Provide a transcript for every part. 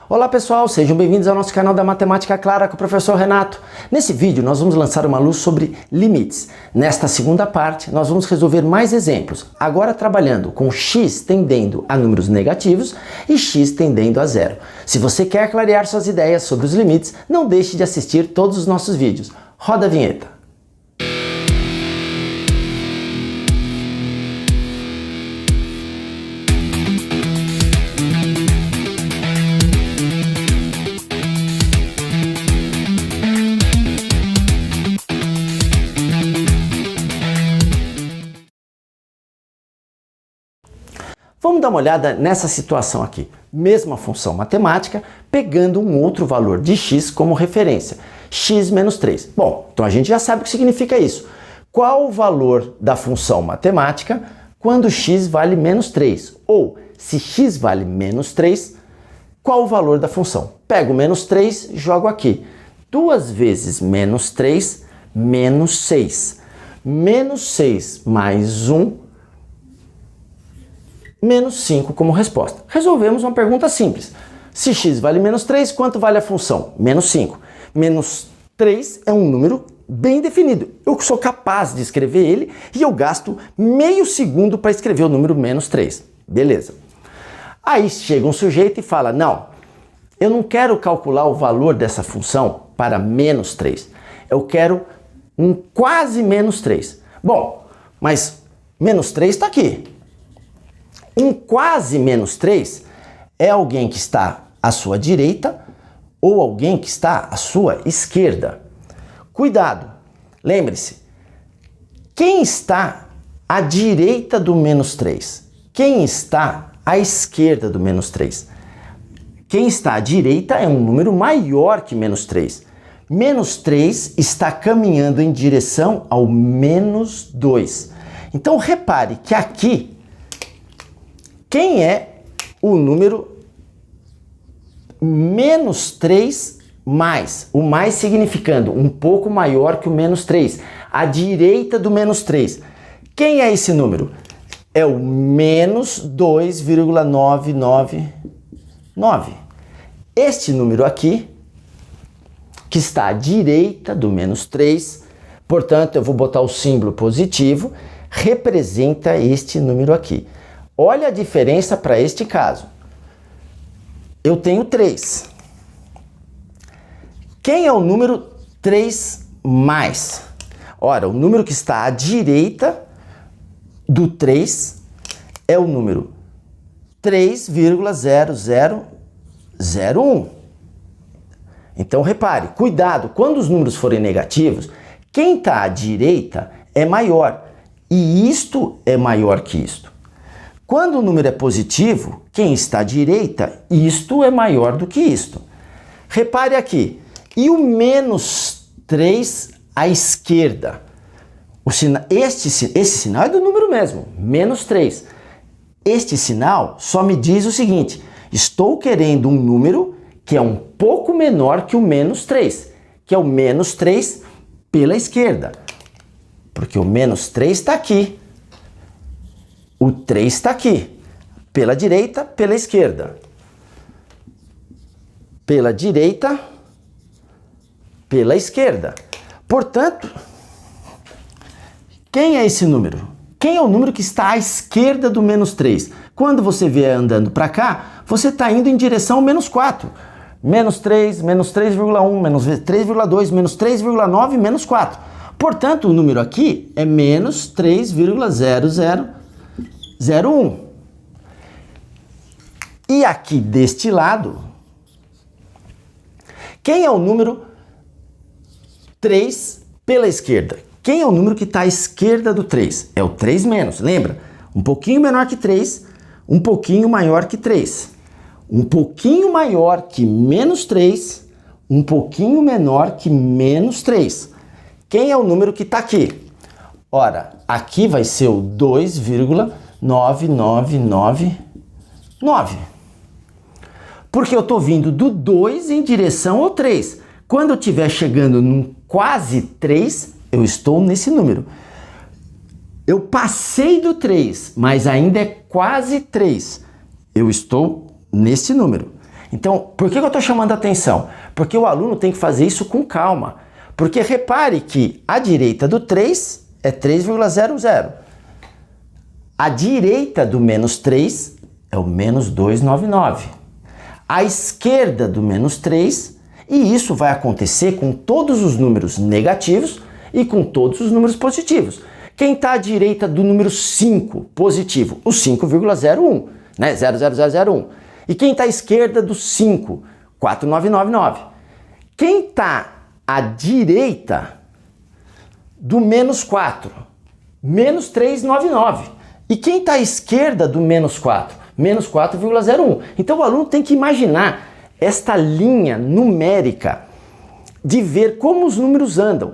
Olá pessoal, sejam bem-vindos ao nosso canal da Matemática Clara com o professor Renato. Nesse vídeo nós vamos lançar uma luz sobre limites. Nesta segunda parte nós vamos resolver mais exemplos, agora trabalhando com x tendendo a números negativos e x tendendo a zero. Se você quer clarear suas ideias sobre os limites, não deixe de assistir todos os nossos vídeos. Roda a vinheta. Vamos dar uma olhada nessa situação aqui. Mesma função matemática, pegando um outro valor de x como referência, x menos 3. Bom, então a gente já sabe o que significa isso. Qual o valor da função matemática quando x vale menos 3? Ou, se x vale menos 3, qual o valor da função? Pego menos 3, jogo aqui. 2 vezes menos 3, menos 6. Menos 6 mais 1, menos 5 como resposta. Resolvemos uma pergunta simples. Se x vale menos 3, quanto vale a função? Menos 5. Menos 3 é um número bem definido. Eu sou capaz de escrever ele e eu gasto meio segundo para escrever o número menos 3. Beleza. Aí chega um sujeito e fala, não, eu não quero calcular o valor dessa função para menos 3. Eu quero um quase menos 3. Bom, mas menos 3 está aqui. Um quase menos 3 é alguém que está à sua direita ou alguém que está à sua esquerda. Cuidado! Lembre-se, quem está à direita do menos 3? Quem está à esquerda do menos 3? Quem está à direita é um número maior que menos 3. Menos 3 está caminhando em direção ao menos 2. Então repare que aqui, quem é o número menos 3 mais? O mais significando um pouco maior que o menos 3. À direita do menos 3. Quem é esse número? É o menos 2,999. Este número aqui, que está à direita do menos 3, portanto eu vou botar o símbolo positivo, representa este número aqui. Olha a diferença para este caso. Eu tenho 3. Quem é o número 3 mais? Ora, o número que está à direita do 3 é o número 3,0001. Então repare, cuidado, quando os números forem negativos, quem está à direita é maior. E isto é maior que isto. Quando o número é positivo, quem está à direita, isto é maior do que isto. Repare aqui, e o menos 3 à esquerda? Esse sinal é do número mesmo, menos 3. Este sinal só me diz o seguinte, estou querendo um número que é um pouco menor que o menos 3, que é o menos 3 pela esquerda, porque o menos 3 está aqui. O 3 está aqui, pela direita, pela esquerda. Pela direita, pela esquerda. Portanto, quem é esse número? Quem é o número que está à esquerda do menos 3? Quando você vier andando para cá, você está indo em direção ao menos 4. Menos 3, menos 3,1, menos 3,2, menos 3,9, menos 4. Portanto, o número aqui é menos 3,0001. E aqui deste lado, quem é o número 3 pela esquerda? Quem é o número que está à esquerda do 3? É o 3 menos, lembra? Um pouquinho menor que 3, um pouquinho maior que 3. Um pouquinho maior que menos 3, um pouquinho menor que menos 3. Quem é o número que está aqui? Ora, aqui vai ser o 2,9999. Porque eu estou vindo do 2 em direção ao 3. Quando eu estiver chegando num quase 3, eu estou nesse número. Eu passei do 3, mas ainda é quase 3. Eu estou nesse número. Então, por que eu estou chamando a atenção? Porque o aluno tem que fazer isso com calma. Porque repare que a direita do 3 é 3,00. A direita do menos 3 é o menos 299. A esquerda do menos 3, e isso vai acontecer com todos os números negativos e com todos os números positivos. Quem está à direita do número 5 positivo? O 5,01, né? 00001. E quem está à esquerda do 5? 4999. Quem está à direita do menos 4? Menos 399. E quem está à esquerda do menos 4? Menos 4,01. Então o aluno tem que imaginar esta linha numérica de ver como os números andam.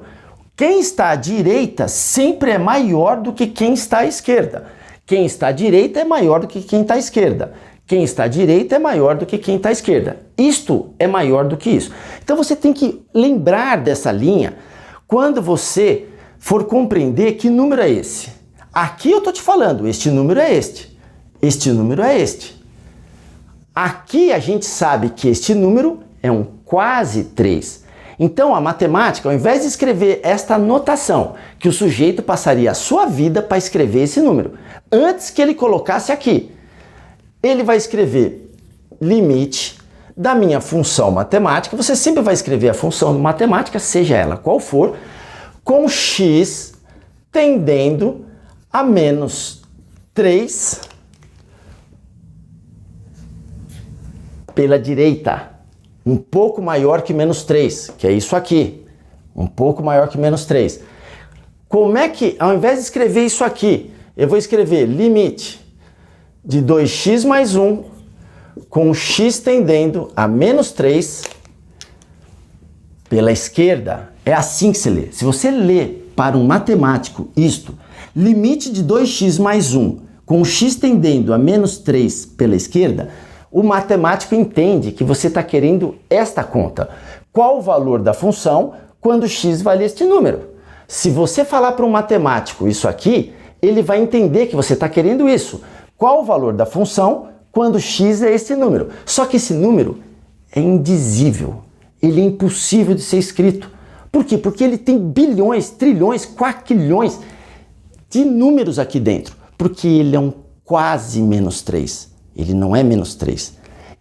Quem está à direita sempre é maior do que quem está à esquerda. Quem está à direita é maior do que quem está à esquerda. Quem está à direita é maior do que quem está à esquerda. Isto é maior do que isso. Então você tem que lembrar dessa linha quando você for compreender que número é esse. Aqui eu estou te falando, este número é este. Este número é este. Aqui a gente sabe que este número é um quase 3. Então a matemática, ao invés de escrever esta notação, que o sujeito passaria a sua vida para escrever esse número, antes que ele colocasse aqui, ele vai escrever limite da minha função matemática. Você sempre vai escrever a função matemática, seja ela qual for, com x tendendo a menos 3 pela direita. Um pouco maior que menos 3, que é isso aqui. Um pouco maior que menos 3. Como é que, ao invés de escrever isso aqui, eu vou escrever limite de 2x mais 1 com x tendendo a menos 3 pela esquerda. É assim que se lê. Se você lê para um matemático isto, limite de 2x mais 1 com x tendendo a menos 3 pela esquerda, o matemático entende que você está querendo esta conta. Qual o valor da função quando x vale este número? Se você falar para um matemático isso aqui, ele vai entender que você está querendo isso. Qual o valor da função quando x é esse número? Só que esse número é indizível. Ele é impossível de ser escrito. Por quê? Porque ele tem bilhões, trilhões, quatrilhões de números aqui dentro. Porque ele é um quase menos 3. Ele não é menos 3.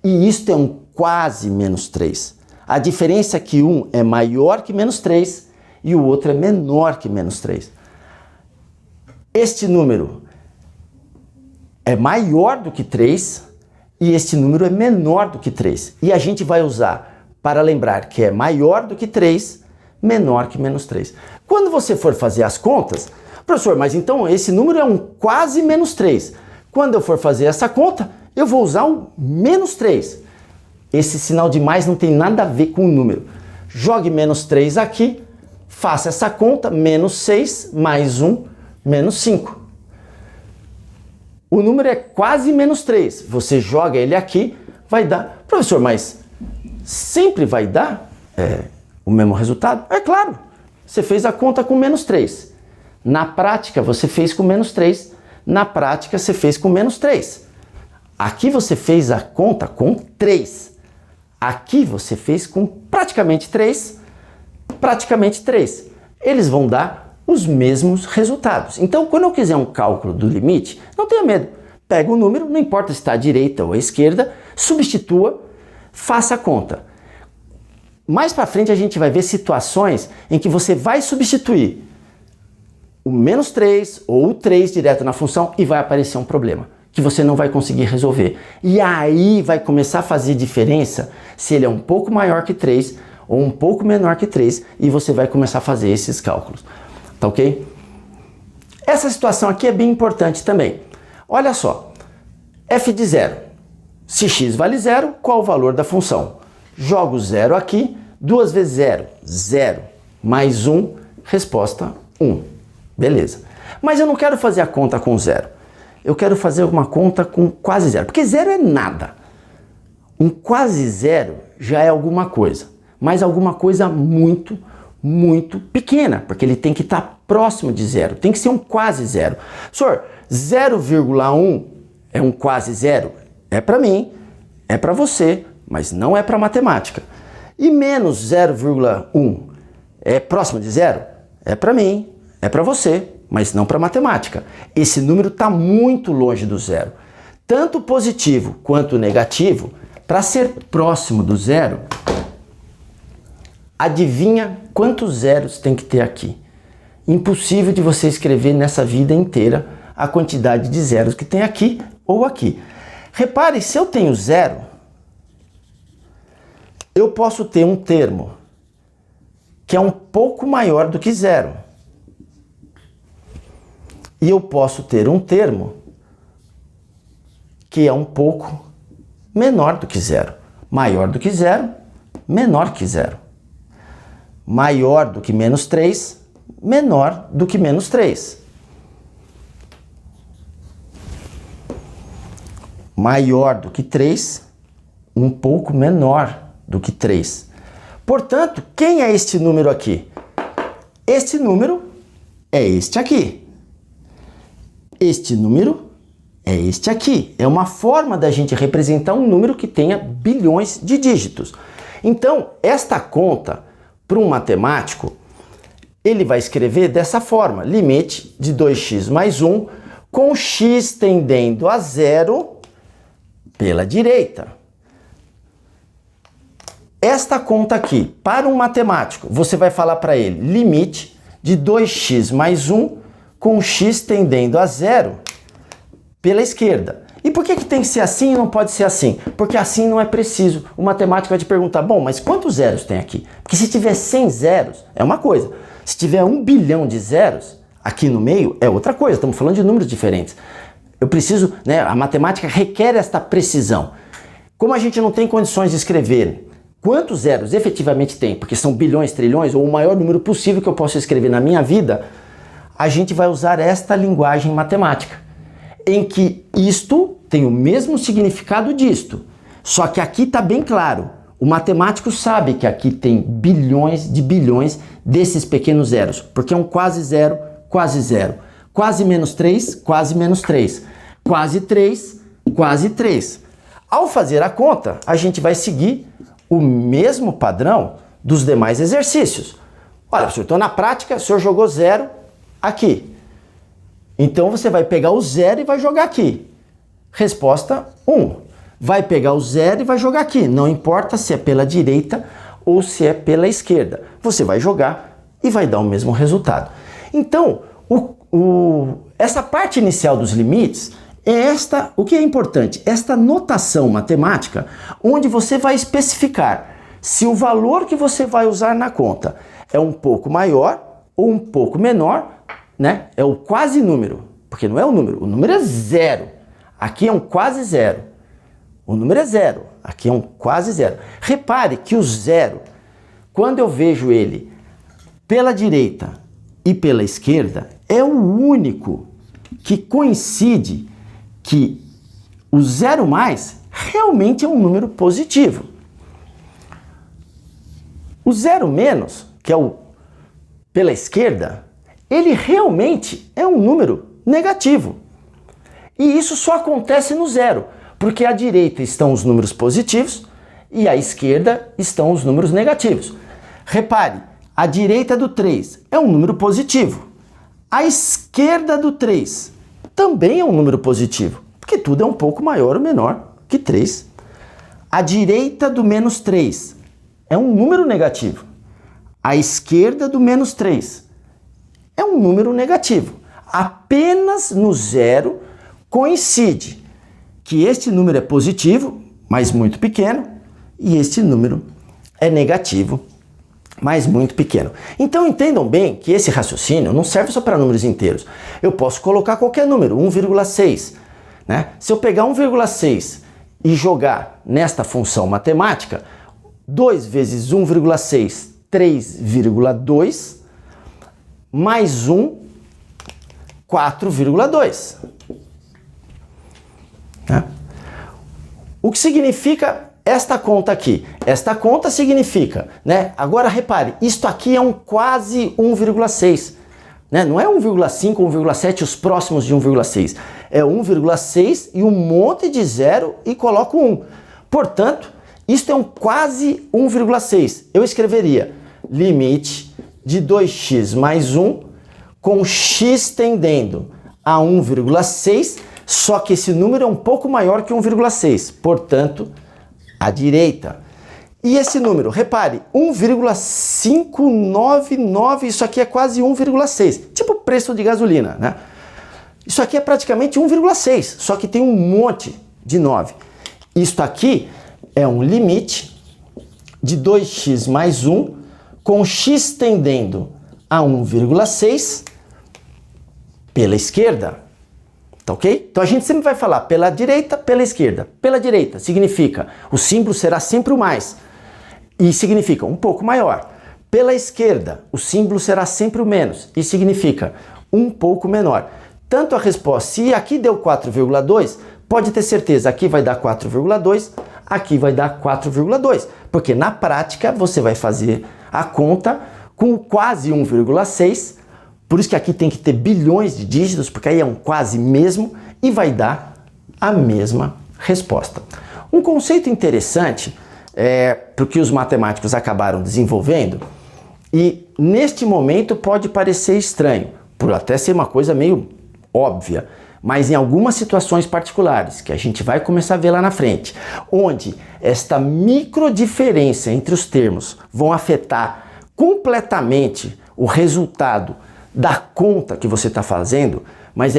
E isto é um quase menos 3. A diferença é que um é maior que menos 3 e o outro é menor que menos 3. Este número é maior do que 3 e este número é menor do que 3. E a gente vai usar para lembrar que é maior do que 3, menor que menos 3. Quando você for fazer as contas, professor, mas então esse número é um quase menos 3. Quando eu for fazer essa conta, eu vou usar um menos 3. Esse sinal de mais não tem nada a ver com o número. Jogue menos 3 aqui, faça essa conta, menos 6 mais 1, menos 5. O número é quase menos 3. Você joga ele aqui, vai dar. Professor, mas sempre vai dar o mesmo resultado? É claro. Você fez a conta com menos 3. Na prática, você fez com menos 3. Na prática, você fez com menos 3. Aqui você fez a conta com 3. Aqui você fez com praticamente 3. Praticamente 3. Eles vão dar os mesmos resultados. Então, quando eu quiser um cálculo do limite, não tenha medo. Pega o número, não importa se está à direita ou à esquerda, substitua, faça a conta. Mais para frente a gente vai ver situações em que você vai substituir o menos 3 ou o 3 direto na função e vai aparecer um problema que você não vai conseguir resolver. E aí vai começar a fazer diferença se ele é um pouco maior que 3 ou um pouco menor que 3 e você vai começar a fazer esses cálculos. Tá ok? Essa situação aqui é bem importante também. Olha só, f de 0. Se x vale 0, qual o valor da função? Jogo 0 aqui, 2 vezes 0, 0, mais 1, resposta 1. Beleza. Mas eu não quero fazer a conta com 0. Eu quero fazer uma conta com quase 0, porque 0 é nada. Um quase 0 já é alguma coisa, mas alguma coisa muito pequena, porque ele tem que estar próximo de 0, tem que ser um quase 0. Senhor, 0,1 é um quase 0? É para mim, é para você, mas não é para matemática. E menos 0,1 é próximo de zero? É para mim, é para você, mas não para matemática. Esse número está muito longe do zero. Tanto positivo quanto negativo, para ser próximo do zero, adivinha quantos zeros tem que ter aqui? Impossível de você escrever nessa vida inteira a quantidade de zeros que tem aqui ou aqui. Repare, se eu tenho zero, eu posso ter um termo que é um pouco maior do que zero. E eu posso ter um termo que é um pouco menor do que zero. Maior do que zero, menor que zero. Maior do que menos 3, menor do que menos 3. Maior do que 3, um pouco menor do que 3. Portanto, quem é este número aqui? Este número é este aqui. Este número é este aqui. É uma forma da gente representar um número que tenha bilhões de dígitos. Então, esta conta, para um matemático, ele vai escrever dessa forma: limite de 2x mais 1 com x tendendo a zero pela direita. Esta conta aqui, para um matemático, você vai falar para ele limite de 2x mais 1 com x tendendo a zero pela esquerda. E por que tem que ser assim e não pode ser assim? Porque assim não é preciso. O matemático vai te perguntar, bom, mas quantos zeros tem aqui? Porque se tiver 100 zeros, é uma coisa. Se tiver 1 bilhão de zeros, aqui no meio, é outra coisa. Estamos falando de números diferentes. Eu preciso, né, a matemática requer esta precisão. Como a gente não tem condições de escrever quantos zeros efetivamente tem, porque são bilhões, trilhões, ou o maior número possível que eu posso escrever na minha vida, a gente vai usar esta linguagem matemática, em que isto tem o mesmo significado disto. Só que aqui está bem claro. O matemático sabe que aqui tem bilhões de bilhões desses pequenos zeros, porque é um quase zero, quase zero. Quase menos 3, quase menos 3. Quase 3, quase 3. Ao fazer a conta, a gente vai seguir o mesmo padrão dos demais exercícios. Olha, professor, então na prática, o senhor jogou zero aqui. Então você vai pegar o zero e vai jogar aqui. Resposta 1. Vai pegar o zero e vai jogar aqui. Não importa se é pela direita ou se é pela esquerda. Você vai jogar e vai dar o mesmo resultado. Então, essa parte inicial dos limites é o que é importante, esta notação matemática, onde você vai especificar se o valor que você vai usar na conta é um pouco maior ou um pouco menor, né? É o quase número, porque não é o número é zero. Aqui é um quase zero. O número é zero, aqui é um quase zero. Repare que o zero, quando eu vejo ele pela direita e pela esquerda, é o único que coincide que o zero mais realmente é um número positivo. O zero menos, que é o pela esquerda, ele realmente é um número negativo. E isso só acontece no zero, porque à direita estão os números positivos e à esquerda estão os números negativos. Repare, a direita do 3 é um número positivo. A esquerda do 3 também é um número positivo, porque tudo é um pouco maior ou menor que 3. A direita do menos 3 é um número negativo. A esquerda do menos 3 é um número negativo. Apenas no zero coincide que este número é positivo, mas muito pequeno, e este número é negativo, mas muito pequeno. Então entendam bem que esse raciocínio não serve só para números inteiros. Eu posso colocar qualquer número, 1,6. Né? Se eu pegar 1,6 e jogar nesta função matemática, 2 vezes 1,6, 3,2, mais 1, 4,2. Né? O que significa esta conta aqui? Esta conta significa, né? Agora repare, isto aqui é um quase 1,6. Né? Não é 1,5 ou 1,7 os próximos de 1,6. É 1,6 e um monte de zero e coloco 1. Portanto, Isto é um quase 1,6. Eu escreveria limite de 2x mais 1 com x tendendo a 1,6, só que esse número é um pouco maior que 1,6, portanto, à direita. E esse número, repare, 1,599, isso aqui é quase 1,6, tipo preço de gasolina, né? Isso aqui é praticamente 1,6, só que tem um monte de 9. Isto aqui é um limite de 2x mais 1 com x tendendo a 1,6 pela esquerda. Tá ok? Então a gente sempre vai falar pela direita, pela esquerda. Pela direita significa o símbolo será sempre o mais e significa um pouco maior. Pela esquerda, o símbolo será sempre o menos e significa um pouco menor. Tanto a resposta, se aqui deu 4,2, pode ter certeza, aqui vai dar 4,2, aqui vai dar 4,2, porque na prática você vai fazer a conta com quase 1,6, por isso que aqui tem que ter bilhões de dígitos, porque aí é um quase mesmo e vai dar a mesma resposta. Um conceito interessante porque os matemáticos acabaram desenvolvendo e neste momento pode parecer estranho, por até ser uma coisa meio óbvia, mas em algumas situações particulares, que a gente vai começar a ver lá na frente, onde esta micro diferença entre os termos vão afetar completamente o resultado da conta que você está fazendo, mas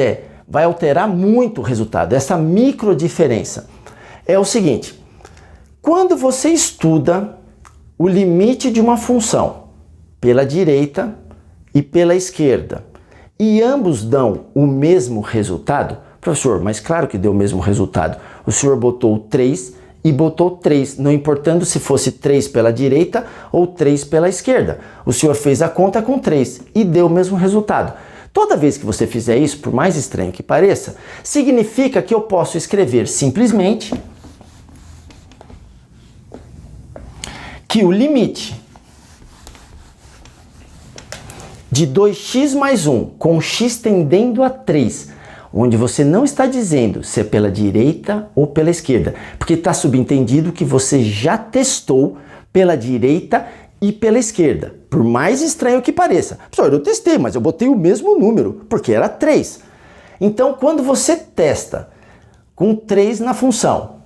vai alterar muito o resultado. Essa micro diferença é o seguinte: quando você estuda o limite de uma função pela direita e pela esquerda, e ambos dão o mesmo resultado, professor, mas claro que deu o mesmo resultado. O senhor botou 3 e botou 3, não importando se fosse 3 pela direita ou 3 pela esquerda. O senhor fez a conta com 3 e deu o mesmo resultado. Toda vez que você fizer isso, por mais estranho que pareça, significa que eu posso escrever simplesmente que o limite de 2x mais 1 com x tendendo a 3, onde você não está dizendo se é pela direita ou pela esquerda, porque está subentendido que você já testou pela direita e pela esquerda. Por mais estranho que pareça. Professor, eu testei, mas eu botei o mesmo número, porque era 3. Então, quando você testa com 3 na função,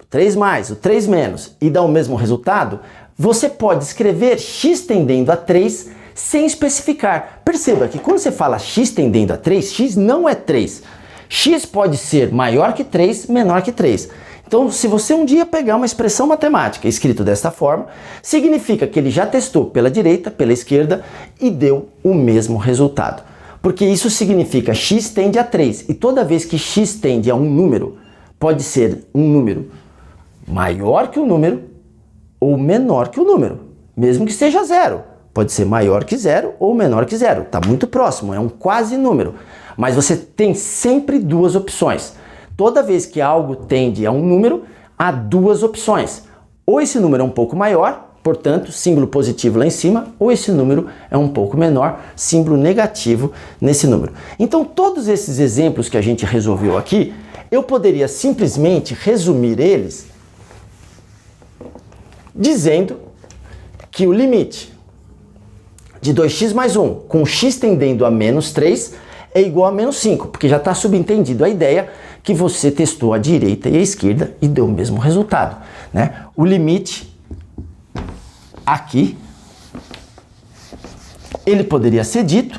3 mais, o 3 menos, e dá o mesmo resultado, você pode escrever x tendendo a 3 sem especificar. Perceba que quando você fala x tendendo a 3, x não é 3. X pode ser maior que 3, menor que 3. Então, se você um dia pegar uma expressão matemática escrita desta forma, significa que ele já testou pela direita, pela esquerda e deu o mesmo resultado. Porque isso significa x tende a 3. E toda vez que x tende a um número, pode ser um número maior que o número ou menor que o número, mesmo que seja zero. Pode ser maior que zero ou menor que zero. Está muito próximo, é um quase número. Mas você tem sempre duas opções. Toda vez que algo tende a um número, há duas opções. Ou esse número é um pouco maior, portanto, símbolo positivo lá em cima, ou esse número é um pouco menor, símbolo negativo nesse número. Então, todos esses exemplos que a gente resolveu aqui, eu poderia simplesmente resumir eles dizendo que o limite de 2x mais 1 com x tendendo a menos 3 é igual a menos 5, porque já está subentendido a ideia que você testou a direita e a esquerda e deu o mesmo resultado, né? O limite aqui, ele poderia ser dito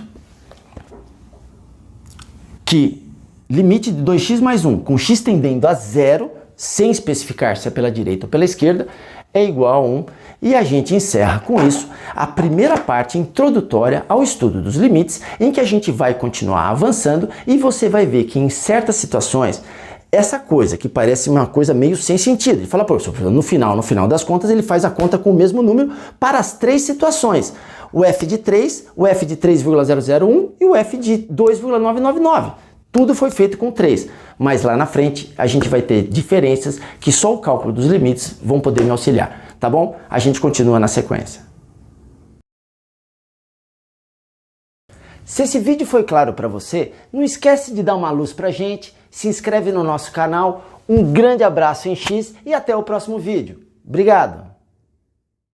que limite de 2x mais 1 com x tendendo a 0, sem especificar se é pela direita ou pela esquerda, é igual a 1, e a gente encerra com isso a primeira parte introdutória ao estudo dos limites, em que a gente vai continuar avançando e você vai ver que em certas situações essa coisa que parece uma coisa meio sem sentido, ele fala, professor, no final das contas ele faz a conta com o mesmo número para as três situações, o f de 3, o f de 3,001 e o f de 2,999. Tudo foi feito com 3, mas lá na frente a gente vai ter diferenças que só o cálculo dos limites vão poder me auxiliar, tá bom? A gente continua na sequência. Se esse vídeo foi claro para você, não esquece de dar uma luz pra gente, se inscreve no nosso canal, um grande abraço em X e até o próximo vídeo. Obrigado!